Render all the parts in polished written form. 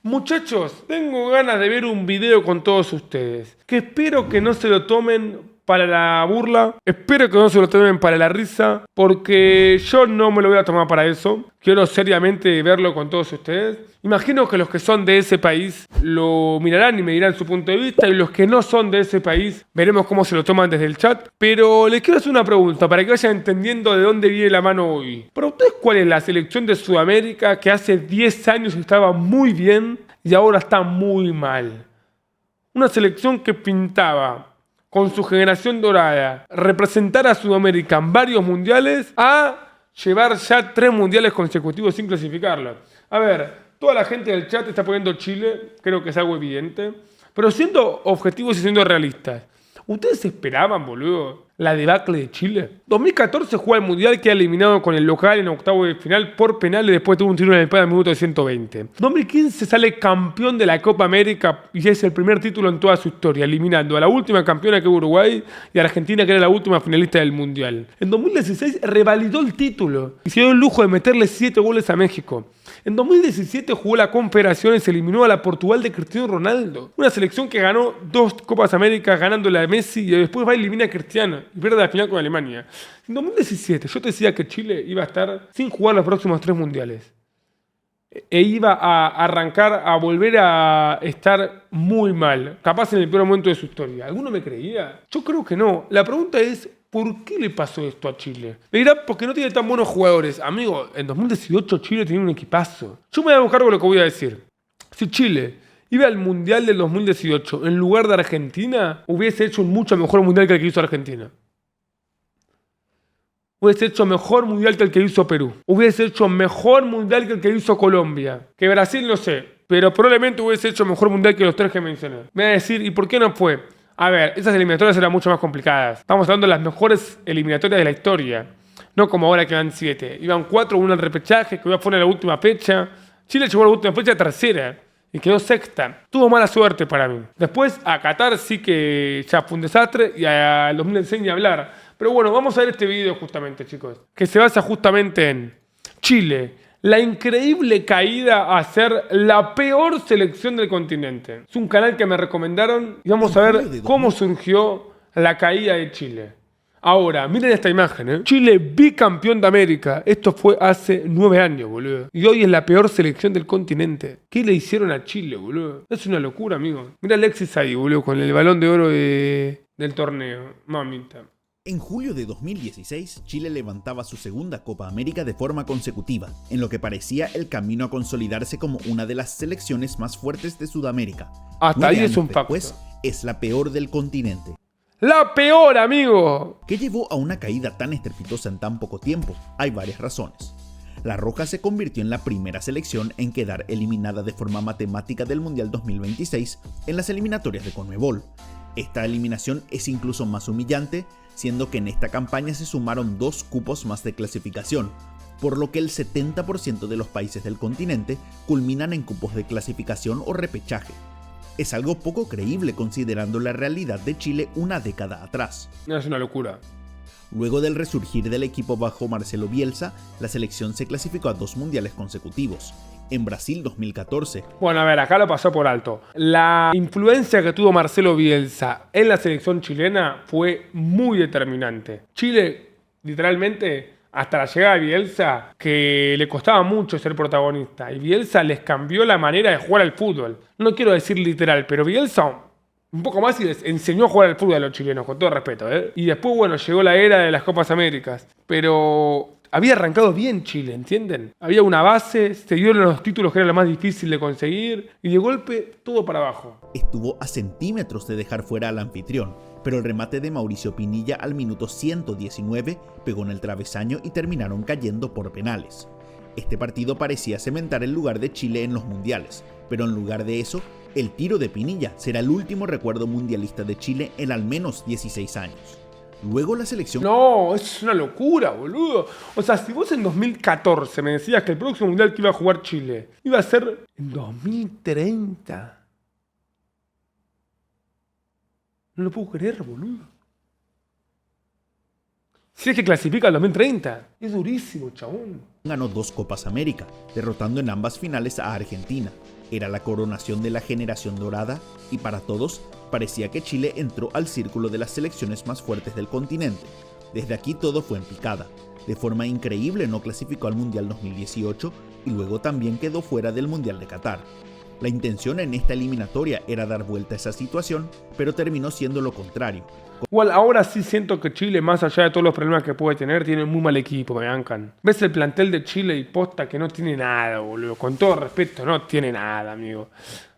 Muchachos, tengo ganas de ver un video con todos ustedes, que espero que no se lo tomen para la burla, espero que no se lo tomen para la risa, porque yo no me lo voy a tomar para eso. Quiero seriamente verlo con todos ustedes. Imagino que los que son de ese país lo mirarán y me dirán su punto de vista, y los que no son de ese país veremos cómo se lo toman desde el chat. Pero les quiero hacer una pregunta para que vayan entendiendo de dónde viene la mano hoy. ¿Para ustedes cuál es la selección de Sudamérica que hace 10 años estaba muy bien y ahora está muy mal? Una selección que pintaba con su generación dorada representar a Sudamérica en varios mundiales a llevar ya 3 mundiales consecutivos sin clasificarlo. A ver, toda la gente del chat está poniendo Chile, creo que es algo evidente, pero siendo objetivos y siendo realistas, ¿ustedes esperaban, boludo, la debacle de Chile? 2014 juega el Mundial, queda eliminado con el local en octavo de final por penales, después tuvo un tiro en el palo al minuto de 120. 2015 sale campeón de la Copa América y es el primer título en toda su historia, eliminando a la última campeona que es Uruguay y a Argentina, que era la última finalista del Mundial. En 2016 revalidó el título y se dio el lujo de meterle 7 goles a México. En 2017 jugó la Confederaciones y se eliminó a la Portugal de Cristiano Ronaldo. Una selección que ganó 2 Copas Américas ganándole a Messi y después va y elimina a Cristiano y pierde la final con Alemania. En 2017 yo te decía que Chile iba a estar sin jugar los próximos 3 mundiales. E iba a arrancar a volver a estar muy mal, capaz en el peor momento de su historia. ¿Alguno me creía? Yo creo que no. La pregunta es, ¿por qué le pasó esto a Chile? Me dirá, porque no tiene tan buenos jugadores. Amigo, en 2018 Chile tenía un equipazo. Yo me voy a buscar con lo que voy a decir. Si Chile iba al Mundial del 2018 en lugar de Argentina, hubiese hecho un mucho mejor Mundial que el que hizo Argentina. Hubiese hecho mejor Mundial que el que hizo Perú. Hubiese hecho mejor Mundial que el que hizo Colombia. Que Brasil no sé, pero probablemente hubiese hecho mejor Mundial que los 3 que mencioné. Me va a decir, ¿y por qué no fue? A ver, esas eliminatorias eran mucho más complicadas. Estamos hablando de las mejores eliminatorias de la historia. No como ahora que van 7. Iban 4, 1 al repechaje, que fue en la última fecha. Chile llegó a la última fecha tercera y quedó sexta. Tuvo mala suerte para mí. Después a Qatar sí que ya fue un desastre y al 2016 ni hablar. Pero bueno, vamos a ver este video justamente, chicos, que se basa justamente en Chile, la increíble caída a ser la peor selección del continente. Es un canal que me recomendaron y vamos a ver cómo surgió la caída de Chile. Ahora, miren esta imagen, ¿eh? Chile bicampeón de América. Esto fue hace 9 años, boludo. Y hoy es la peor selección del continente. ¿Qué le hicieron a Chile, boludo? Es una locura, amigo. Mira a Alexis ahí, boludo, con el balón de oro del torneo. Mamita. En julio de 2016, Chile levantaba su segunda Copa América de forma consecutiva, en lo que parecía el camino a consolidarse como una de las selecciones más fuertes de Sudamérica. Hasta ahí es un facto. Después, es la peor del continente. ¡La peor, amigo! ¿Qué llevó a una caída tan estrepitosa en tan poco tiempo? Hay varias razones. La Roja se convirtió en la primera selección en quedar eliminada de forma matemática del Mundial 2026 en las eliminatorias de Conmebol. Esta eliminación es incluso más humillante, siendo que en esta campaña se sumaron 2 cupos más de clasificación, por lo que el 70% de los países del continente culminan en cupos de clasificación o repechaje. Es algo poco creíble considerando la realidad de Chile una década atrás. Es una locura. Luego del resurgir del equipo bajo Marcelo Bielsa, la selección se clasificó a 2 mundiales consecutivos. En Brasil 2014. Bueno, a ver, acá lo pasó por alto. La influencia que tuvo Marcelo Bielsa en la selección chilena fue muy determinante. Chile, literalmente, hasta la llegada de Bielsa, que le costaba mucho ser protagonista. Y Bielsa les cambió la manera de jugar al fútbol. No quiero decir literal, pero Bielsa un poco más y les enseñó a jugar al fútbol a los chilenos, con todo respeto, ¿eh? Y después, bueno, llegó la era de las Copas Américas. Pero había arrancado bien Chile, ¿entienden? Había una base, se dieron los títulos que era lo más difícil de conseguir, y de golpe todo para abajo. Estuvo a centímetros de dejar fuera al anfitrión, pero el remate de Mauricio Pinilla al minuto 119 pegó en el travesaño y terminaron cayendo por penales. Este partido parecía cementar el lugar de Chile en los mundiales, pero en lugar de eso, el tiro de Pinilla será el último recuerdo mundialista de Chile en al menos 16 años. Luego la selección... No, eso es una locura, boludo. O sea, si vos en 2014 me decías que el próximo mundial que iba a jugar Chile iba a ser en 2030. No lo puedo creer, boludo. Si es que clasifica al 2030. Es durísimo, chabón. Ganó 2 Copas América, derrotando en ambas finales a Argentina. Era la coronación de la generación dorada y para todos parecía que Chile entró al círculo de las selecciones más fuertes del continente. Desde aquí todo fue en picada. De forma increíble no clasificó al Mundial 2018 y luego también quedó fuera del Mundial de Qatar. La intención en esta eliminatoria era dar vuelta a esa situación, pero terminó siendo lo contrario. Igual ahora sí siento que Chile, más allá de todos los problemas que puede tener, tiene un muy mal equipo, me bancan. Ves el plantel de Chile y posta que no tiene nada, boludo. Con todo respeto, no tiene nada, amigo.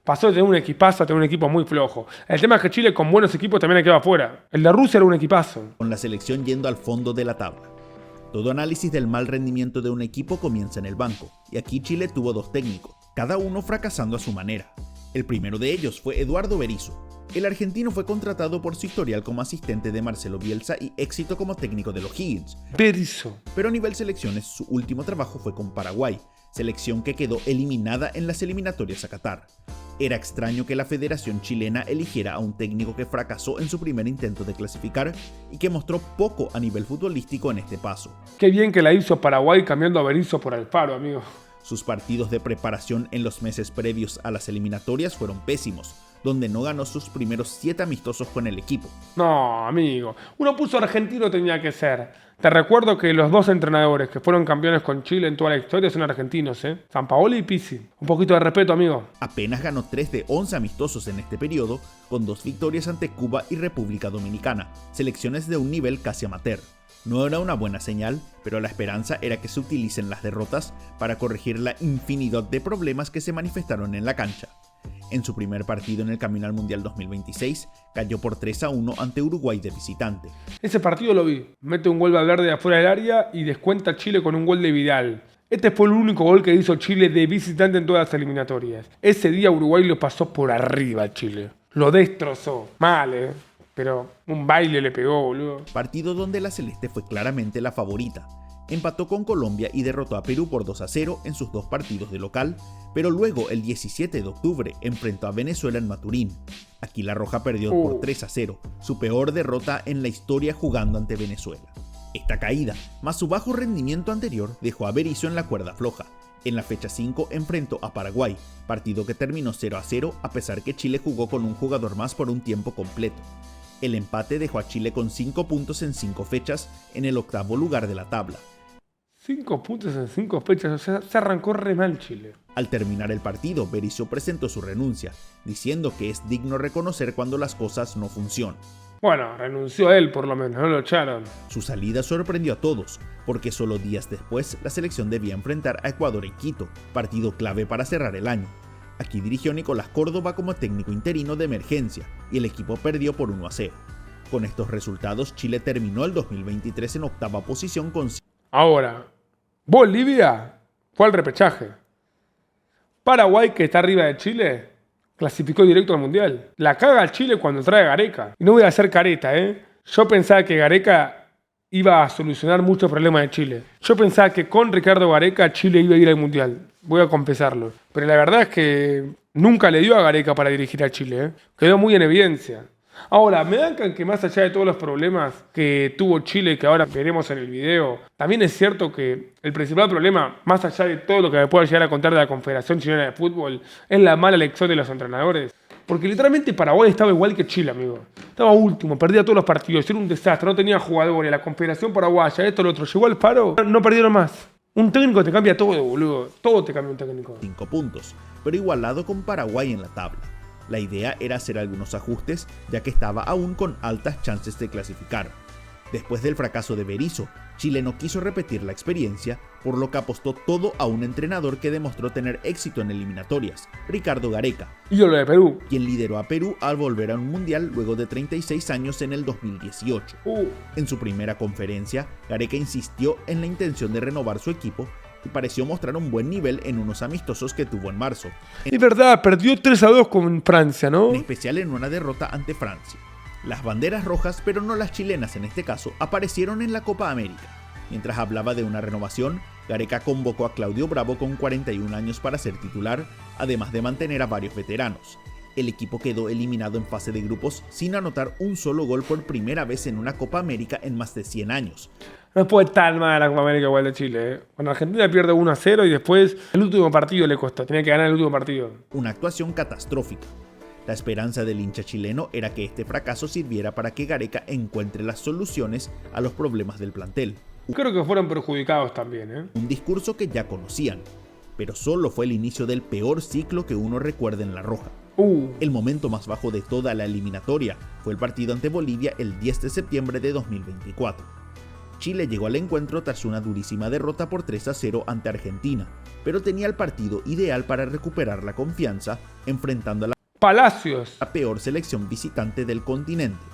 Pasó de tener un equipazo a tener un equipo muy flojo. El tema es que Chile con buenos equipos también ha quedado afuera. El de Rusia era un equipazo. Con la selección yendo al fondo de la tabla. Todo análisis del mal rendimiento de un equipo comienza en el banco, y aquí Chile tuvo dos técnicos, cada uno fracasando a su manera. El primero de ellos fue Eduardo Berizzo. El argentino fue contratado por su historial como asistente de Marcelo Bielsa y éxito como técnico de los Higgins. Berizzo. Pero a nivel selecciones, su último trabajo fue con Paraguay, selección que quedó eliminada en las eliminatorias a Qatar. Era extraño que la Federación Chilena eligiera a un técnico que fracasó en su primer intento de clasificar y que mostró poco a nivel futbolístico en este paso. Qué bien que la hizo Paraguay cambiando a Berizzo por Alfaro, amigo. Sus partidos de preparación en los meses previos a las eliminatorias fueron pésimos, donde no ganó sus primeros 7 amistosos con el equipo. No, amigo. Uno puso argentino tenía que ser. Te recuerdo que los dos entrenadores que fueron campeones con Chile en toda la historia son argentinos, Sampaoli y Pizzi. Un poquito de respeto, amigo. Apenas ganó 3 de 11 amistosos en este periodo, con 2 victorias ante Cuba y República Dominicana, selecciones de un nivel casi amateur. No era una buena señal, pero la esperanza era que se utilicen las derrotas para corregir la infinidad de problemas que se manifestaron en la cancha. En su primer partido en el camino al Mundial 2026, cayó por 3-1 ante Uruguay de visitante. Ese partido lo vi. Mete un gol Valverde de afuera del área y descuenta Chile con un gol de Vidal. Este fue el único gol que hizo Chile de visitante en todas las eliminatorias. Ese día Uruguay lo pasó por arriba a Chile. Lo destrozó. Mal, pero un baile le pegó, boludo. Partido donde la Celeste fue claramente la favorita. Empató con Colombia y derrotó a Perú por 2-0 en sus 2 partidos de local, pero luego el 17 de octubre enfrentó a Venezuela en Maturín. Aquí la Roja perdió por 3-0, su peor derrota en la historia jugando ante Venezuela. Esta caída, más su bajo rendimiento anterior, dejó a Berizzo en la cuerda floja. En la fecha 5 enfrentó a Paraguay, partido que terminó 0-0 a pesar que Chile jugó con un jugador más por un tiempo completo. El empate dejó a Chile con 5 puntos en 5 fechas en el 8º lugar de la tabla. 5 puntos en 5 fechas, o sea, se arrancó re mal Chile. Al terminar el partido, Berizzo presentó su renuncia, diciendo que es digno reconocer cuando las cosas no funcionan. Bueno, renunció él por lo menos, no lo echaron. Su salida sorprendió a todos, porque solo días después la selección debía enfrentar a Ecuador en Quito, partido clave para cerrar el año. Aquí dirigió Nicolás Córdoba como técnico interino de emergencia, y el equipo perdió por 1-0. Con estos resultados, Chile terminó el 2023 en 8ª posición con... Ahora, Bolivia fue al repechaje. Paraguay, que está arriba de Chile, clasificó directo al Mundial. La caga el Chile cuando trae a Gareca. Y no voy a hacer careta, Yo pensaba que Gareca iba a solucionar muchos problemas de Chile. Yo pensaba que con Ricardo Gareca Chile iba a ir al Mundial. Voy a confesarlo. Pero la verdad es que nunca le dio a Gareca para dirigir a Chile, Quedó muy en evidencia. Ahora, me dan que más allá de todos los problemas que tuvo Chile, que ahora veremos en el video, también es cierto que el principal problema, más allá de todo lo que me pueda llegar a contar de la Confederación Chilena de Fútbol, es la mala elección de los entrenadores. Porque literalmente Paraguay estaba igual que Chile, amigo. Estaba último, perdía todos los partidos, era un desastre, no tenía jugadores, la Confederación Paraguaya, esto, lo otro. Llegó al paro, no perdieron más. Un técnico te cambia todo, boludo. Todo te cambia un técnico. 5 puntos, pero igualado con Paraguay en la tabla. La idea era hacer algunos ajustes, ya que estaba aún con altas chances de clasificar. Después del fracaso de Berizzo, Chile no quiso repetir la experiencia, por lo que apostó todo a un entrenador que demostró tener éxito en eliminatorias, Ricardo Gareca, Y lo de Perú. quien lideró a Perú al volver a un mundial luego de 36 años en el 2018. En su primera conferencia, Gareca insistió en la intención de renovar su equipo y pareció mostrar un buen nivel en unos amistosos que tuvo en marzo. Es verdad, perdió 3-2 con Francia, ¿no? En especial en una derrota ante Francia. Las banderas rojas, pero no las chilenas en este caso, aparecieron en la Copa América. Mientras hablaba de una renovación, Gareca convocó a Claudio Bravo con 41 años para ser titular, además de mantener a varios veteranos. El equipo quedó eliminado en fase de grupos sin anotar un solo gol por primera vez en una Copa América en más de 100 años. No puede estar mal la Copa América igual de Chile, ¿eh? Cuando Argentina pierde 1-0 y después el último partido le costó. Tenía que ganar el último partido. Una actuación catastrófica. La esperanza del hincha chileno era que este fracaso sirviera para que Gareca encuentre las soluciones a los problemas del plantel. Creo que fueron perjudicados también, ¿eh? Un discurso que ya conocían, pero solo fue el inicio del peor ciclo que uno recuerda en La Roja. El momento más bajo de toda la eliminatoria fue el partido ante Bolivia el 10 de septiembre de 2024. Chile llegó al encuentro tras una durísima derrota por 3-0 ante Argentina, pero tenía el partido ideal para recuperar la confianza enfrentando a la Palacios, la peor selección visitante del continente.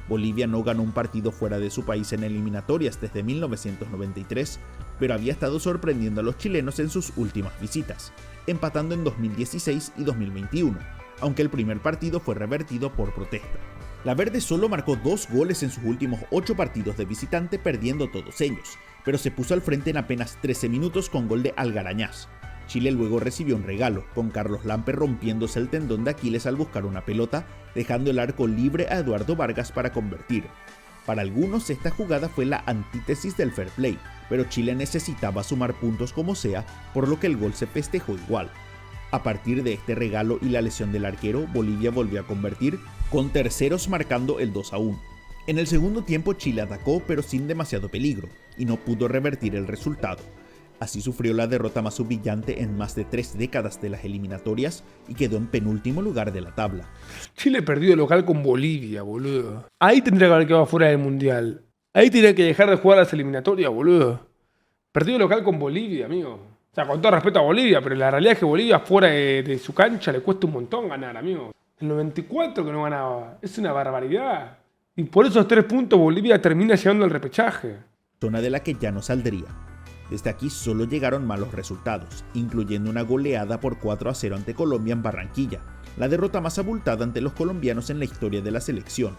Bolivia no ganó un partido fuera de su país en eliminatorias desde 1993, pero había estado sorprendiendo a los chilenos en sus últimas visitas, empatando en 2016 y 2021, aunque el primer partido fue revertido por protesta. La Verde solo marcó 2 goles en sus últimos 8 partidos de visitante, perdiendo todos ellos, pero se puso al frente en apenas 13 minutos con gol de Algarañaz. Chile luego recibió un regalo, con Carlos Lampe rompiéndose el tendón de Aquiles al buscar una pelota, dejando el arco libre a Eduardo Vargas para convertir. Para algunos esta jugada fue la antítesis del fair play, pero Chile necesitaba sumar puntos como sea, por lo que el gol se festejó igual. A partir de este regalo y la lesión del arquero, Bolivia volvió a convertir, con terceros marcando el 2-1. En el segundo tiempo Chile atacó pero sin demasiado peligro, y no pudo revertir el resultado. Así sufrió la derrota más humillante en más de 3 décadas de las eliminatorias y quedó en penúltimo lugar de la tabla. Chile perdió de local con Bolivia, boludo. Ahí tendría que haber quedado fuera del Mundial. Ahí tendría que dejar de jugar las eliminatorias, boludo. Perdió de local con Bolivia, amigo. O sea, con todo respeto a Bolivia, pero la realidad es que Bolivia fuera de su cancha le cuesta un montón ganar, amigo. El 94 que no ganaba. Es una barbaridad. Y por esos 3 puntos Bolivia termina llegando al repechaje. Zona de la que ya no saldría. Desde aquí solo llegaron malos resultados, incluyendo una goleada por 4-0 ante Colombia en Barranquilla, la derrota más abultada ante los colombianos en la historia de la selección.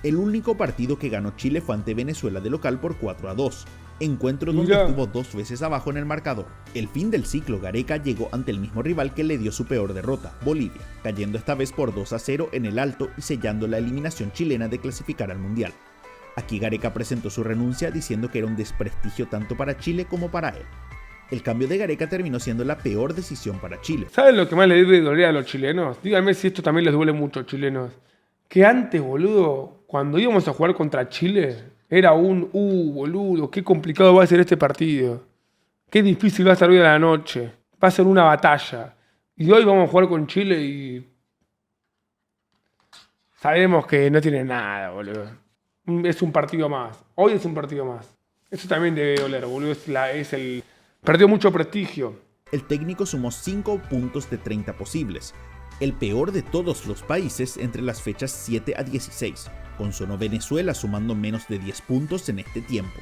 El único partido que ganó Chile fue ante Venezuela de local por 4-2, encuentro donde estuvo 2 veces abajo en el marcador. El fin del ciclo Gareca llegó ante el mismo rival que le dio su peor derrota, Bolivia, cayendo esta vez por 2-0 en el Alto y sellando la eliminación chilena de clasificar al Mundial. Aquí Gareca presentó su renuncia diciendo que era un desprestigio tanto para Chile como para él. El cambio de Gareca terminó siendo la peor decisión para Chile. ¿Saben lo que más le debe doler a los chilenos? Díganme si esto también les duele mucho, chilenos. Que antes, boludo, cuando íbamos a jugar contra Chile, era boludo, qué complicado va a ser este partido. Qué difícil va a ser hoy a la noche. Va a ser una batalla. Y hoy vamos a jugar con Chile y sabemos que no tiene nada, boludo. Es un partido más. Hoy es un partido más. Eso también debe doler, boludo. Perdió mucho prestigio. El técnico sumó 5 puntos de 30 posibles, el peor de todos los países entre las fechas 7 a 16, con solo Venezuela sumando menos de 10 puntos en este tiempo.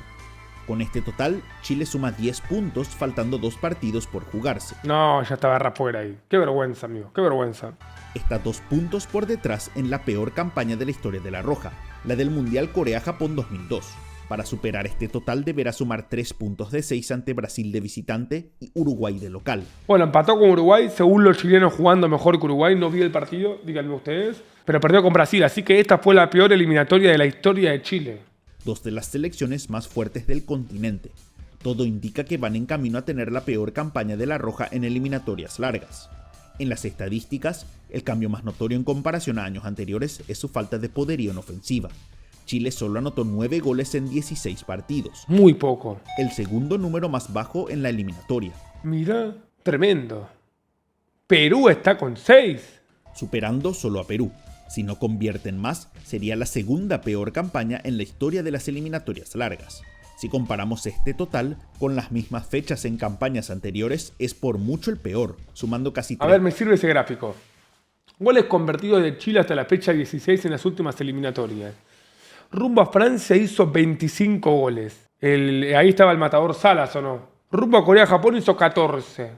Con este total, Chile suma 10 puntos faltando 2 partidos por jugarse. No, ya estaba afuera ahí. Qué vergüenza, amigo. Qué vergüenza. Está 2 puntos por detrás en la peor campaña de la historia de La Roja, la del Mundial Corea-Japón 2002. Para superar este total deberá sumar 3 puntos de 6 ante Brasil de visitante y Uruguay de local. Bueno, empató con Uruguay, según los chilenos jugando mejor que Uruguay. No vi el partido, díganme ustedes. Pero perdió con Brasil, así que esta fue la peor eliminatoria de la historia de Chile. 2 de las selecciones más fuertes del continente. Todo indica que van en camino a tener la peor campaña de La Roja en eliminatorias largas. En las estadísticas, el cambio más notorio en comparación a años anteriores es su falta de poderío en ofensiva. Chile solo anotó 9 goles en 16 partidos. Muy poco. El segundo número más bajo en la eliminatoria. Mira, tremendo. Perú está con 6. Superando solo a Perú. Si no convierten más, sería la segunda peor campaña en la historia de las eliminatorias largas. Si comparamos este total con las mismas fechas en campañas anteriores, es por mucho el peor, sumando casi 3. A ver, me sirve ese gráfico. Goles convertidos de Chile hasta la fecha 16 en las últimas eliminatorias. Rumbo a Francia hizo 25 goles. Ahí estaba el matador Salas, ¿o no? Rumbo a Corea-Japón hizo 14.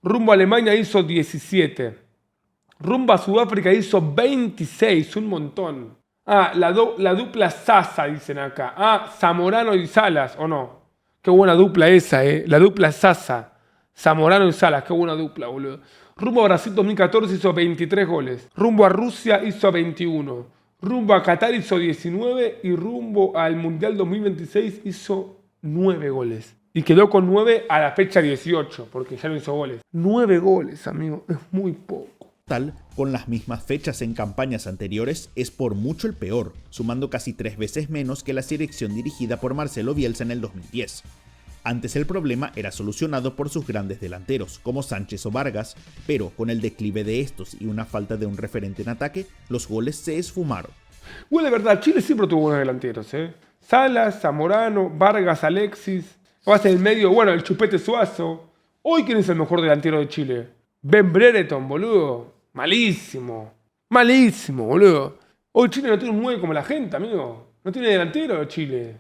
Rumbo a Alemania hizo 17. Rumbo a Sudáfrica hizo 26, un montón. La dupla Sasa, dicen acá. Zamorano y Salas, ¿o no? Qué buena dupla esa, La dupla Sasa. Zamorano y Salas, qué buena dupla, boludo. Rumbo a Brasil 2014 hizo 23 goles. Rumbo a Rusia hizo 21. Rumbo a Qatar hizo 19 y rumbo al Mundial 2026 hizo 9 goles. Y quedó con 9 a la fecha 18, porque ya no hizo goles. 9 goles, amigo, es muy poco. Tal, con las mismas fechas en campañas anteriores, es por mucho el peor, sumando casi 3 veces menos que la selección dirigida por Marcelo Bielsa en el 2010. Antes el problema era solucionado por sus grandes delanteros, como Sánchez o Vargas, pero con el declive de estos y una falta de un referente en ataque, los goles se esfumaron. Bueno, de verdad, Chile siempre tuvo buenos delanteros, Salas, Zamorano, Vargas, Alexis. Vas en el medio, bueno, el Chupete Suazo. Hoy, ¿quién es el mejor delantero de Chile? Ben Brereton, boludo. Malísimo. Malísimo, boludo. Hoy Chile no tiene un 9 como la gente, amigo. No tiene delantero Chile.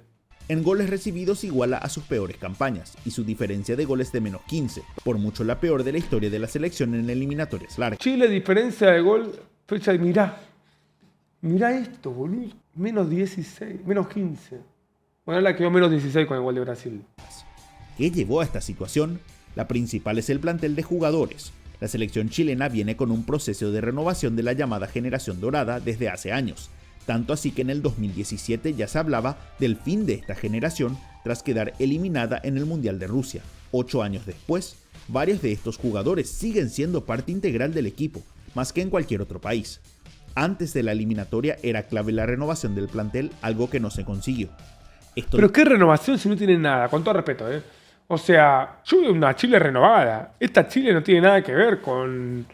En goles recibidos iguala a sus peores campañas, y su diferencia de goles de menos 15, por mucho la peor de la historia de la selección en eliminatorias largas. Chile, diferencia de gol, fecha de mirá esto, boludo. Menos 16, menos 15. Bueno, la quedó menos 16 con el gol de Brasil. ¿Qué llevó a esta situación? La principal es el plantel de jugadores. La selección chilena viene con un proceso de renovación de la llamada generación dorada desde hace años, tanto así que en el 2017 ya se hablaba del fin de esta generación tras quedar eliminada en el Mundial de Rusia. 8 años después, varios de estos jugadores siguen siendo parte integral del equipo, más que en cualquier otro país. Antes de la eliminatoria era clave la renovación del plantel, algo que no se consiguió. Pero qué renovación si no tiene nada, con todo respeto, O sea, yo veo una Chile renovada. Esta Chile no tiene nada que ver con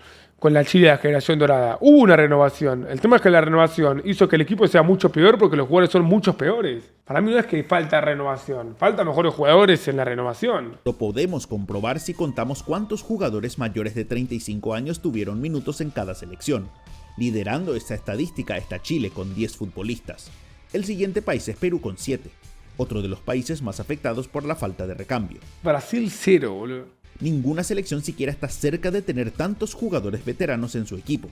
la Chile de la generación dorada. Hubo una renovación. El tema es que la renovación hizo que el equipo sea mucho peor porque los jugadores son muchos peores. Para mí no es que falta renovación. Faltan mejores jugadores en la renovación. Lo podemos comprobar si contamos cuántos jugadores mayores de 35 años tuvieron minutos en cada selección. Liderando esta estadística está Chile con 10 futbolistas. El siguiente país es Perú con 7. Otro de los países más afectados por la falta de recambio. Brasil 0, boludo. Ninguna selección siquiera está cerca de tener tantos jugadores veteranos en su equipo.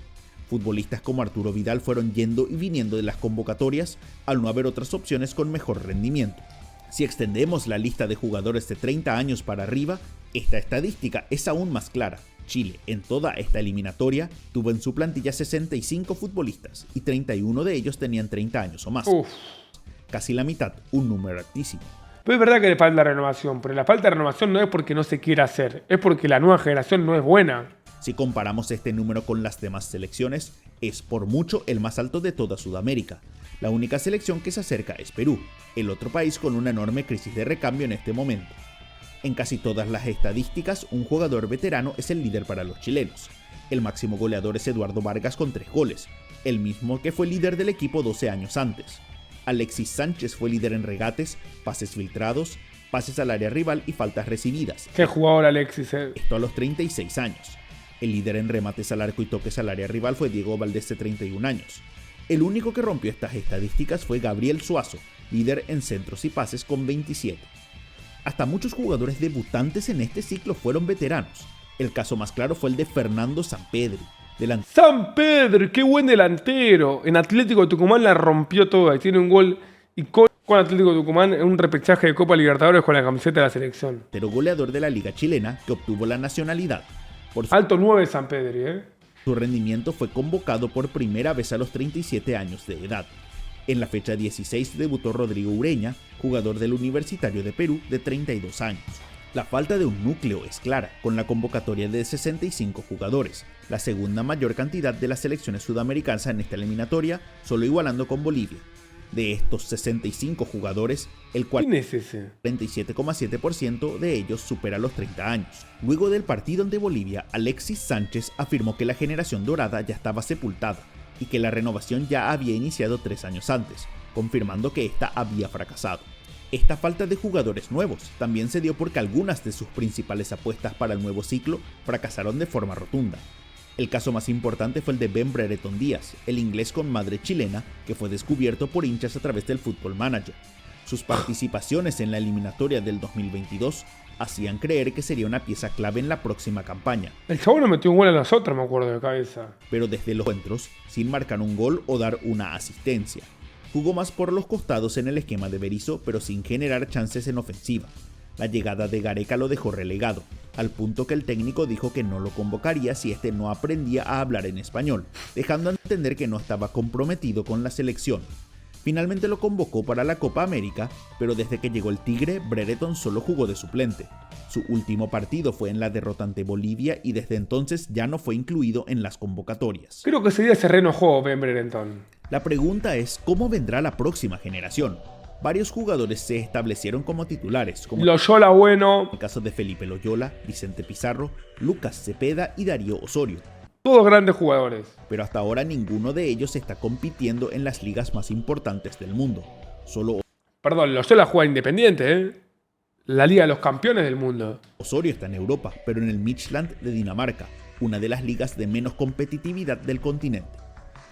Futbolistas como Arturo Vidal fueron yendo y viniendo de las convocatorias al no haber otras opciones con mejor rendimiento. Si extendemos la lista de jugadores de 30 años para arriba, esta estadística es aún más clara. Chile, en toda esta eliminatoria, tuvo en su plantilla 65 futbolistas y 31 de ellos tenían 30 años o más. Casi la mitad, un número altísimo. Pero es verdad que le falta renovación, pero la falta de renovación no es porque no se quiera hacer, es porque la nueva generación no es buena. Si comparamos este número con las demás selecciones, es por mucho el más alto de toda Sudamérica. La única selección que se acerca es Perú, el otro país con una enorme crisis de recambio en este momento. En casi todas las estadísticas, un jugador veterano es el líder para los chilenos. El máximo goleador es Eduardo Vargas con 3 goles, el mismo que fue líder del equipo 12 años antes. Alexis Sánchez fue líder en regates, pases filtrados, pases al área rival y faltas recibidas. Qué jugador Alexis, Esto a los 36 años. El líder en remates al arco y toques al área rival fue Diego Valdés de 31 años. El único que rompió estas estadísticas fue Gabriel Suazo, líder en centros y pases con 27. Hasta muchos jugadores debutantes en este ciclo fueron veteranos. El caso más claro fue el de Fernando Sampedri. San Pedro, qué buen delantero. En Atlético de Tucumán la rompió toda y tiene un gol icónico con Atlético de Tucumán en un repechaje de Copa Libertadores con la camiseta de la selección. Pero goleador de la Liga Chilena que obtuvo la nacionalidad. Alto 9 San Pedro, Su rendimiento fue convocado por primera vez a los 37 años de edad. En la fecha 16 debutó Rodrigo Ureña, jugador del Universitario de Perú de 32 años. La falta de un núcleo es clara, con la convocatoria de 65 jugadores, la segunda mayor cantidad de las selecciones sudamericanas en esta eliminatoria, solo igualando con Bolivia. De estos 65 jugadores, el cual ¿quién es ese? 37,7% de ellos supera los 30 años. Luego del partido ante Bolivia, Alexis Sánchez afirmó que la generación dorada ya estaba sepultada y que la renovación ya había iniciado 3 años antes, confirmando que esta había fracasado. Esta falta de jugadores nuevos también se dio porque algunas de sus principales apuestas para el nuevo ciclo fracasaron de forma rotunda. El caso más importante fue el de Ben Brereton Díaz, el inglés con madre chilena que fue descubierto por hinchas a través del Football Manager. Sus participaciones en la eliminatoria del 2022 hacían creer que sería una pieza clave en la próxima campaña. El chavo no metió un gol en las otras, me acuerdo de cabeza. Pero desde los encuentros, sin marcar un gol o dar una asistencia. Jugó más por los costados en el esquema de Berizzo, pero sin generar chances en ofensiva. La llegada de Gareca lo dejó relegado, al punto que el técnico dijo que no lo convocaría si este no aprendía a hablar en español, dejando a entender que no estaba comprometido con la selección. Finalmente lo convocó para la Copa América, pero desde que llegó el Tigre, Brereton solo jugó de suplente. Su último partido fue en la derrota ante Bolivia y desde entonces ya no fue incluido en las convocatorias. Creo que ese día se reenojó Ben Brereton. La pregunta es cómo vendrá la próxima generación. Varios jugadores se establecieron como titulares, como Loyola bueno. el caso de Felipe Loyola, Vicente Pizarro, Lucas Cepeda y Darío Osorio. Todos grandes jugadores. Pero hasta ahora ninguno de ellos está compitiendo en las ligas más importantes del mundo. Solo Perdón, Loyola juega Independiente, ¿eh? La Liga de los Campeones del mundo. Osorio está en Europa, pero en el Midtjylland de Dinamarca, una de las ligas de menos competitividad del continente.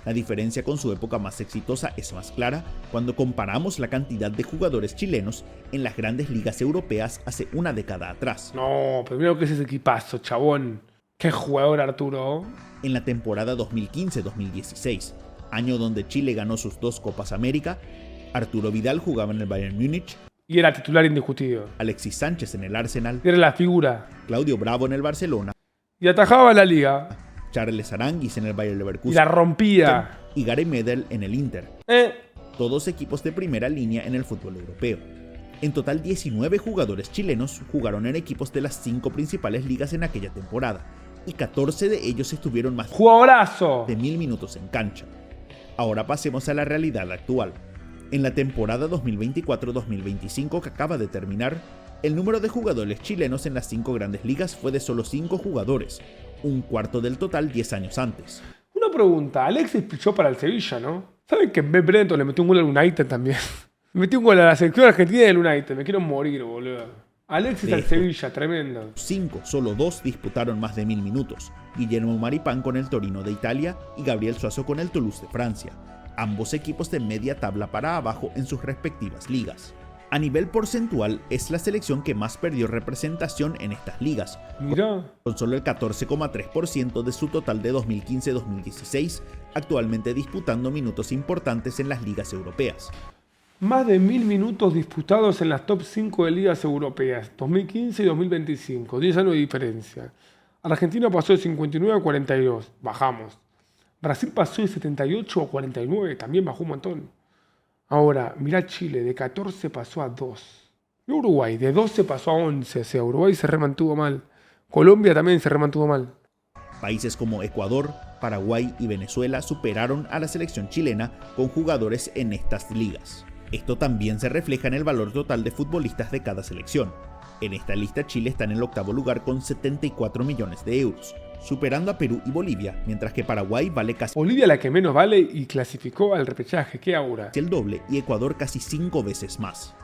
La diferencia con su época más exitosa es más clara cuando comparamos la cantidad de jugadores chilenos en las grandes ligas europeas hace una década atrás. No, pero mira lo que es ese equipazo, chabón. Qué jugador Arturo. En la temporada 2015-2016, año donde Chile ganó sus 2 Copas América, Arturo Vidal jugaba en el Bayern Múnich, Y era titular indiscutido. Alexis Sánchez en el Arsenal, Era la figura. Claudio Bravo en el Barcelona, Y atajaba la liga. Charles Aranguis en el Bayer Y Leverkusen la rompía. y Gary Medel en el Inter. Todos equipos de primera línea en el fútbol europeo. En total 19 jugadores chilenos jugaron en equipos de las 5 principales ligas en aquella temporada, y 14 de ellos estuvieron más ¡Jugadorazo! de 1000 minutos en cancha. Ahora pasemos a la realidad actual. En la temporada 2024-2025 que acaba de terminar, el número de jugadores chilenos en las 5 grandes ligas fue de solo 5 jugadores, un cuarto del total 10 años antes. Una pregunta. Alexis pichó para el Sevilla, ¿no? ¿Saben que Ben Brereton le metió un gol al United también? Le metió un gol a la selección argentina del United. Me quiero morir, boludo. Alexis al Sevilla, tremendo. 5, solo 2 disputaron más de 1000 minutos. Guillermo Maripán con el Torino de Italia y Gabriel Suazo con el Toulouse de Francia. Ambos equipos de media tabla para abajo en sus respectivas ligas. A nivel porcentual, es la selección que más perdió representación en estas ligas, Mirá. con solo el 14,3% de su total de 2015-2016, actualmente disputando minutos importantes en las ligas europeas. Más de 1000 minutos disputados en las top 5 de ligas europeas, 2015 y 2025, 10 años de diferencia. Argentina pasó de 59 a 42, bajamos. Brasil pasó de 78 a 49, también bajó un montón. Ahora, mirá Chile, de 14 pasó a 2. Y Uruguay, de 12 pasó a 11, o sea, Uruguay se remantuvo mal. Colombia también se remantuvo mal. Países como Ecuador, Paraguay y Venezuela superaron a la selección chilena con jugadores en estas ligas. Esto también se refleja en el valor total de futbolistas de cada selección. En esta lista Chile está en el 8º lugar con 74 millones de euros, superando a Perú y Bolivia, mientras que Paraguay vale casi Bolivia la que menos vale y clasificó al repechaje, qué aura. el doble y Ecuador casi 5 veces más.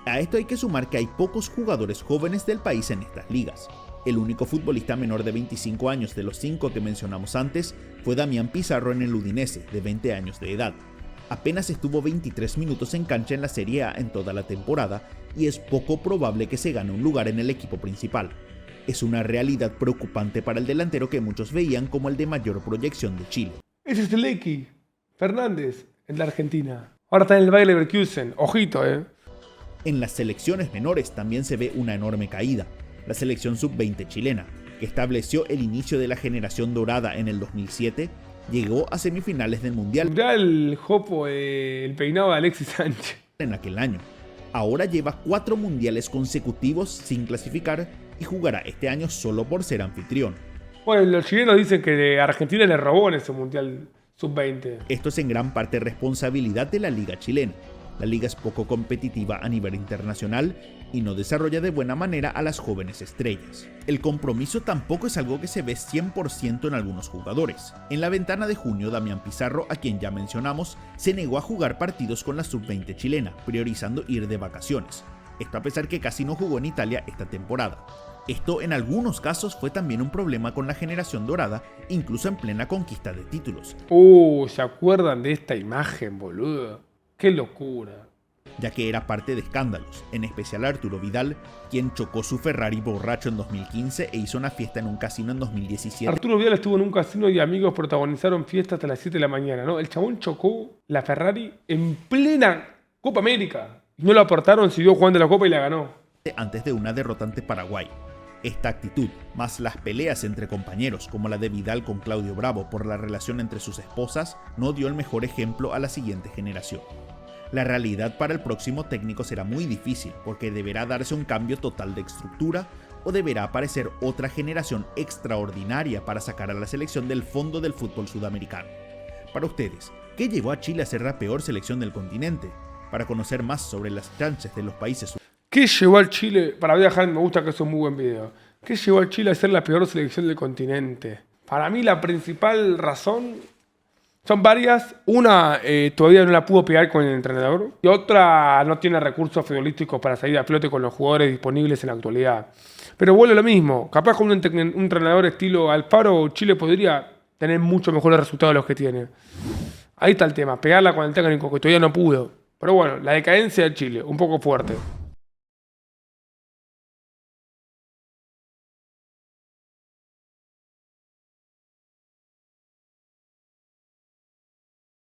A esto hay que sumar que hay pocos jugadores jóvenes del país en estas ligas. El único futbolista menor de 25 años de los 5 que mencionamos antes fue Damián Pizarro en el Udinese, de 20 años de edad. Apenas estuvo 23 minutos en cancha en la Serie A en toda la temporada y es poco probable que se gane un lugar en el equipo principal. Es una realidad preocupante para el delantero que muchos veían como el de mayor proyección de Chile. Ese es el X, Fernández, en la Argentina. Ahora está en el Bayer Leverkusen, ojito, En las selecciones menores también se ve una enorme caída. La selección sub-20 chilena, que estableció el inicio de la generación dorada en el 2007, llegó a semifinales del Mundial Mirá el jopo, el peinado de Alexis Sánchez. en aquel año. Ahora lleva 4 mundiales consecutivos sin clasificar y jugará este año solo por ser anfitrión. Bueno, los chilenos dicen que Argentina le robó en ese Mundial Sub-20. Esto es en gran parte responsabilidad de la liga chilena. La liga es poco competitiva a nivel internacional y no desarrolla de buena manera a las jóvenes estrellas. El compromiso tampoco es algo que se ve 100% en algunos jugadores. En la ventana de junio, Damián Pizarro, a quien ya mencionamos, se negó a jugar partidos con la sub-20 chilena, priorizando ir de vacaciones. Esto a pesar que casi no jugó en Italia esta temporada. Esto en algunos casos fue también un problema con la generación dorada, incluso en plena conquista de títulos. ¿Se acuerdan de esta imagen, boludo? ¡Qué locura! Ya que era parte de escándalos, en especial Arturo Vidal, quien chocó su Ferrari borracho en 2015 e hizo una fiesta en un casino en 2017. Arturo Vidal estuvo en un casino y amigos protagonizaron fiesta hasta las 7 de la mañana, ¿no? El chabón chocó la Ferrari en plena Copa América. Y no lo aportaron, siguió jugando la Copa y la ganó. Antes de una derrota ante Paraguay. Esta actitud, más las peleas entre compañeros como la de Vidal con Claudio Bravo por la relación entre sus esposas, no dio el mejor ejemplo a la siguiente generación. La realidad para el próximo técnico será muy difícil porque deberá darse un cambio total de estructura o deberá aparecer otra generación extraordinaria para sacar a la selección del fondo del fútbol sudamericano. Para ustedes, ¿qué llevó a Chile a ser la peor selección del continente? Para conocer más sobre las chances de los países. ¿Qué llevó al Chile? Para viajar, me gusta que es un muy buen video. ¿Qué llevó al Chile a ser la peor selección del continente? Para mí la principal razón son varias. Una, todavía no la pudo pegar con el entrenador. Y otra, no tiene recursos futbolísticos para salir a flote con los jugadores disponibles en la actualidad. Pero vuelve lo mismo. Capaz con un entrenador estilo Alfaro, Chile podría tener mucho mejores resultados de los que tiene. Ahí está el tema. Pegarla con el técnico que todavía no pudo. Pero bueno, la decadencia de Chile, un poco fuerte.